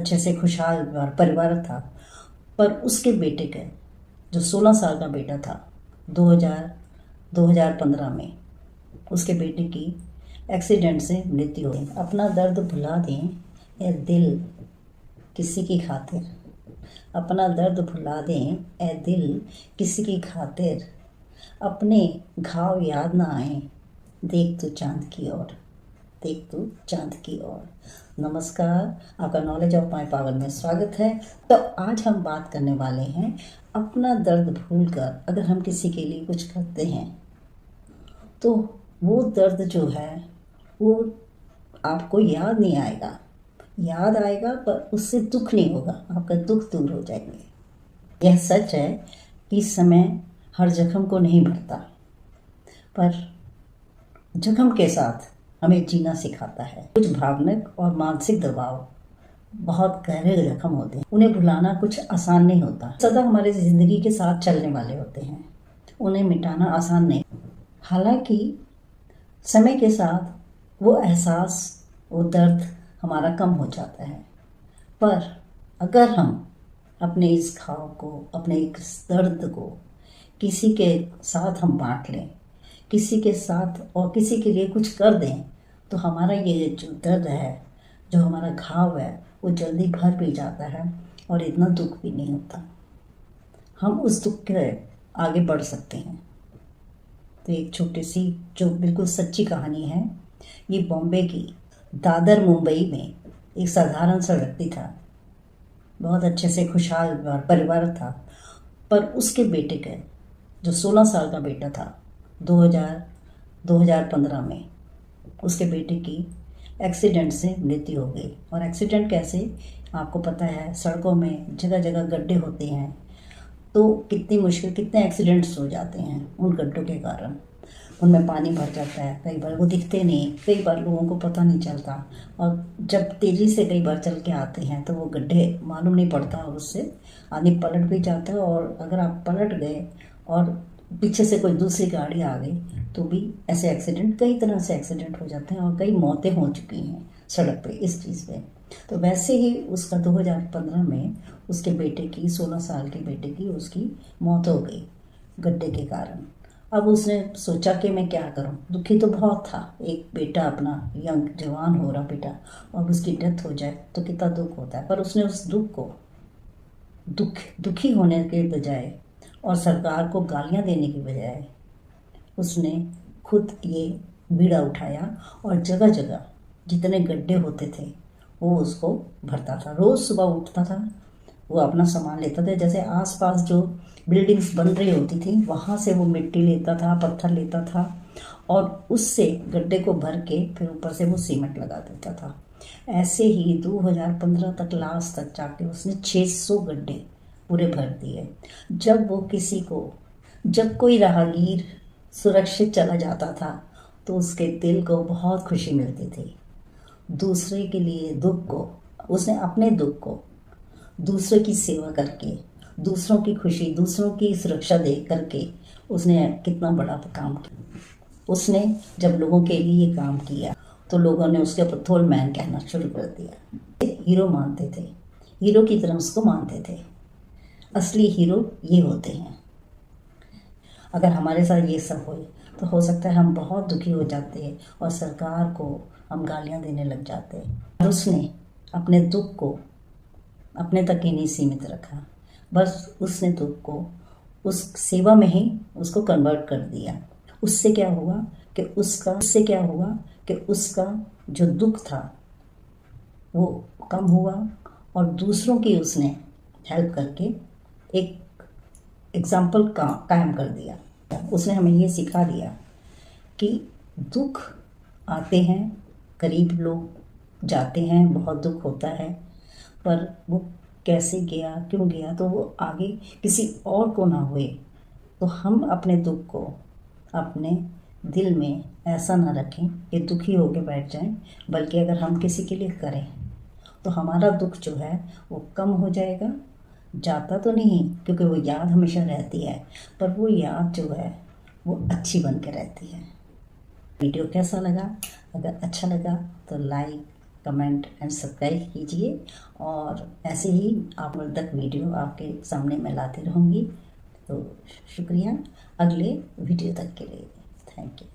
अच्छे से खुशहाल परिवार था। पर उसके बेटे के जो 16 साल का बेटा था 2015 में उसके बेटे की एक्सीडेंट से मृत्यु हो गई। अपना दर्द भुला दें ए दिल किसी की खातिर, अपना दर्द भुला दें ए दिल किसी की खातिर, अपने घाव याद ना आए देख तू चांद की ओर, देख तू चांद की ओर। नमस्कार, आपका नॉलेज ऑफ माय पावर में स्वागत है। तो आज हम बात करने वाले हैं अपना दर्द भूलकर अगर हम किसी के लिए कुछ करते हैं तो वो दर्द जो है वो आपको याद नहीं आएगा, याद आएगा पर उससे दुख नहीं होगा, आपका दुख दूर हो जाएंगे। यह सच है कि समय हर जख्म को नहीं भरता, पर जख्म के साथ हमें जीना सिखाता है। कुछ भावनात्मक और मानसिक दबाव बहुत गहरे जख्म होते हैं, उन्हें भुलाना कुछ आसान नहीं होता। सदा हमारे ज़िंदगी के साथ चलने वाले होते हैं, उन्हें मिटाना आसान नहीं। हालांकि समय के साथ वो एहसास, वो दर्द हमारा कम हो जाता है, पर अगर हम अपने इस घाव को, अपने इस दर्द को किसी के साथ हम बांट लें, किसी के साथ और किसी के लिए कुछ कर दें तो हमारा ये जो दर्द है, जो हमारा घाव है, वो जल्दी भर भी जाता है और इतना दुख भी नहीं होता। हम उस दुख के आगे बढ़ सकते हैं। तो एक छोटी सी जो बिल्कुल सच्ची कहानी है, ये बॉम्बे की दादर मुंबई में एक साधारण सा व्यक्ति था। बहुत अच्छे से खुशहाल परिवार था, पर उसके बेटे के जो 16 साल का बेटा था 2015 में उसके बेटे की एक्सीडेंट से मृत्यु हो गई। और एक्सीडेंट कैसे, आपको पता है सड़कों में जगह जगह गड्ढे होते हैं, तो कितनी मुश्किल, कितने एक्सीडेंट्स हो जाते हैं उन गड्ढों के कारण। उनमें पानी भर जाता है, कई बार वो दिखते नहीं, कई बार लोगों को पता नहीं चलता, और जब तेज़ी से कई बार चल के आते हैं तो वो गड्ढे मालूम नहीं पड़ता और उससे आदमी पलट भी जाता है। और अगर आप पलट गए और पीछे से कोई दूसरी गाड़ी आ गई तो भी ऐसे एक्सीडेंट, कई तरह से एक्सीडेंट हो जाते हैं और कई मौतें हो चुकी हैं सड़क पे इस चीज़ पे। तो वैसे ही उसका 2015 में उसके बेटे की, 16 साल के बेटे की, उसकी मौत हो गई गड्ढे के कारण। अब उसने सोचा कि मैं क्या करूं, दुखी तो बहुत था, एक बेटा अपना यंग जवान हो रहा बेटा और उसकी डेथ हो जाए तो कितना दुख होता है। पर उसने उस दुख को दुखी होने के बजाय और सरकार को गालियां देने की बजाय उसने खुद ये बीड़ा उठाया और जगह जगह जितने गड्ढे होते थे वो उसको भरता था। रोज़ सुबह उठता था, वो अपना सामान लेता था, जैसे आसपास जो बिल्डिंग्स बन रही होती थी वहाँ से वो मिट्टी लेता था, पत्थर लेता था और उससे गड्ढे को भर के फिर ऊपर से वो सीमेंट लगा देता था। ऐसे ही 2015 तक, लास्ट तक जाके उसने 600 गड्ढे पूरे भर दिए। जब कोई राहगीर सुरक्षित चला जाता था तो उसके दिल को बहुत खुशी मिलती थी। दूसरे के लिए दुख को, उसने अपने दुख को दूसरों की सेवा करके, दूसरों की खुशी, दूसरों की सुरक्षा दे करके उसने कितना बड़ा काम किया। उसने जब लोगों के लिए काम किया तो लोगों ने उसके ऊपर थोल मैन कहना शुरू कर दिया। हीरो मानते थे, हीरो की तरह उसको मानते थे। असली हीरो ये होते हैं। अगर हमारे साथ ये सब हो तो हो सकता है हम बहुत दुखी हो जाते हैं और सरकार को हम गालियां देने लग जाते हैं। और उसने अपने दुख को अपने तक ही नहीं सीमित रखा, बस उसने दुख को उस सेवा में ही उसको कन्वर्ट कर दिया। उससे क्या हुआ कि उसका जो दुख था वो कम हुआ और दूसरों की उसने हेल्प करके एक एग्जाम्पल कायम कर दिया। उसने हमें ये सिखा दिया कि दुख आते हैं, करीब लोग जाते हैं, बहुत दुख होता है, पर वो कैसे गया, क्यों गया, तो वो आगे किसी और को ना हुए। तो हम अपने दुख को अपने दिल में ऐसा ना रखें कि दुखी होकर बैठ जाएं, बल्कि अगर हम किसी के लिए करें तो हमारा दुख जो है वो कम हो जाएगा। जाता तो नहीं, क्योंकि वो याद हमेशा रहती है, पर वो याद जो है वो अच्छी बन के रहती है। वीडियो कैसा लगा? अगर अच्छा लगा तो लाइक, कमेंट एंड सब्सक्राइब कीजिए और ऐसे ही आप तक वीडियो आपके सामने मैं लाती रहूँगी। तो शुक्रिया, अगले वीडियो तक के लिए थैंक यू।